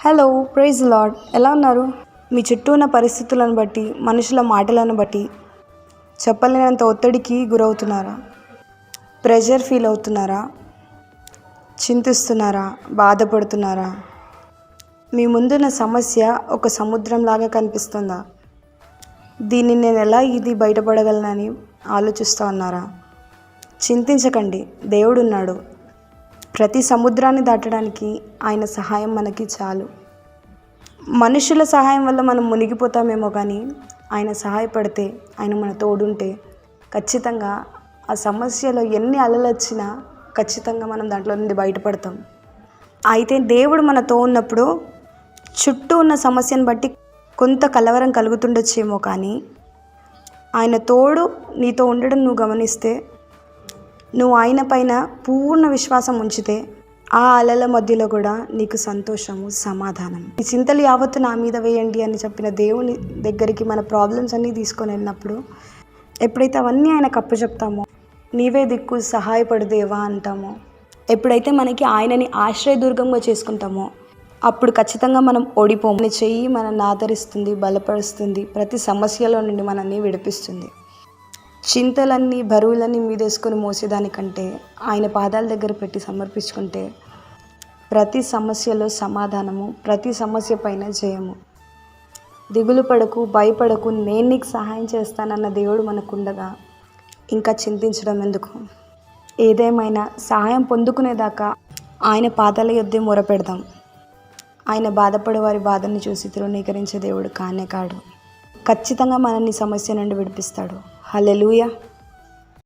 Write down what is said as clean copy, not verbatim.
Hello, praise lord. ఎలా ఉన్నారు? మీ చుట్టూ ఉన్న పరిస్థితులను బట్టి, మనుషుల మాటలను బట్టి చెప్పలేనంత ఒత్తిడికి గురవుతున్నారా? ప్రెషర్ ఫీల్ అవుతున్నారా? చింతిస్తున్నారా? బాధపడుతున్నారా? మీ ముందున్న సమస్య ఒక సముద్రంలాగా కనిపిస్తుందా? దీన్ని నేను ఎలా బయటపడగలనని ఆలోచిస్తూ ఉన్నారా? చింతించకండి, దేవుడున్నాడు. ప్రతి సముద్రాన్ని దాటడానికి ఆయన సహాయం మనకి చాలు. మనుషుల సహాయం వల్ల మనం మునిగిపోతామేమో, కానీ ఆయన సహాయపడితే, ఆయన మన తోడుంటే ఖచ్చితంగా ఆ సమస్యలో ఎన్ని అలలు వచ్చినా ఖచ్చితంగా మనం దాంట్లో నుండి బయటపడతాం. అయితే దేవుడు మనతో ఉన్నప్పుడు చుట్టూ ఉన్న సమస్యను బట్టి కొంత కలవరం కలుగుతుండొచ్చేమో, కానీ ఆయన తోడు నీతో ఉండడం నువ్వు గమనిస్తే, నువ్వు ఆయన పైన పూర్ణ విశ్వాసం ఉంచితే, ఆ అలల మధ్యలో కూడా నీకు సంతోషము, సమాధానం. ఈ చింతలు యావత్తు నా మీద వేయండి అని చెప్పిన దేవుని దగ్గరికి మన ప్రాబ్లమ్స్ అన్నీ తీసుకొని వెళ్ళినప్పుడు, ఎప్పుడైతే అవన్నీ ఆయన కప్పచెప్తామో, నీవే దిక్కు సహాయపడు దేవా అంటామో, ఎప్పుడైతే మనకి ఆయనని ఆశ్రయదుర్గంగా చేసుకుంటామో, అప్పుడు ఖచ్చితంగా మనం ఓడిపోము. ఆయన చెయ్యి మనల్ని ఆదరిస్తుంది, బలపరుస్తుంది, ప్రతి సమస్యలో నుండి మనల్ని విడిపిస్తుంది. చింతలన్నీ, బరువులన్నీ మీదేసుకొని మోసేదానికంటే ఆయన పాదాల దగ్గర పెట్టి సమర్పించుకుంటే ప్రతి సమస్యలో సమాధానము, ప్రతి సమస్య పైన జయము. దిగులు పడకు, భయపడకు, నేను నీకు సహాయం చేస్తానన్న దేవుడు మనకుండగా ఇంకా చింతించడం ఎందుకు? ఏదేమైనా సహాయం పొందుకునేదాకా ఆయన పాదాల యొద్దే మొరపెడదాం. ఆయన బాధపడే వారి బాధని చూసి తృణీకరించే దేవుడు కానే కాడు. ఖచ్చితంగా మనల్ని సమస్య నుండి విడిపిస్తాడు. హల్లెలూయా.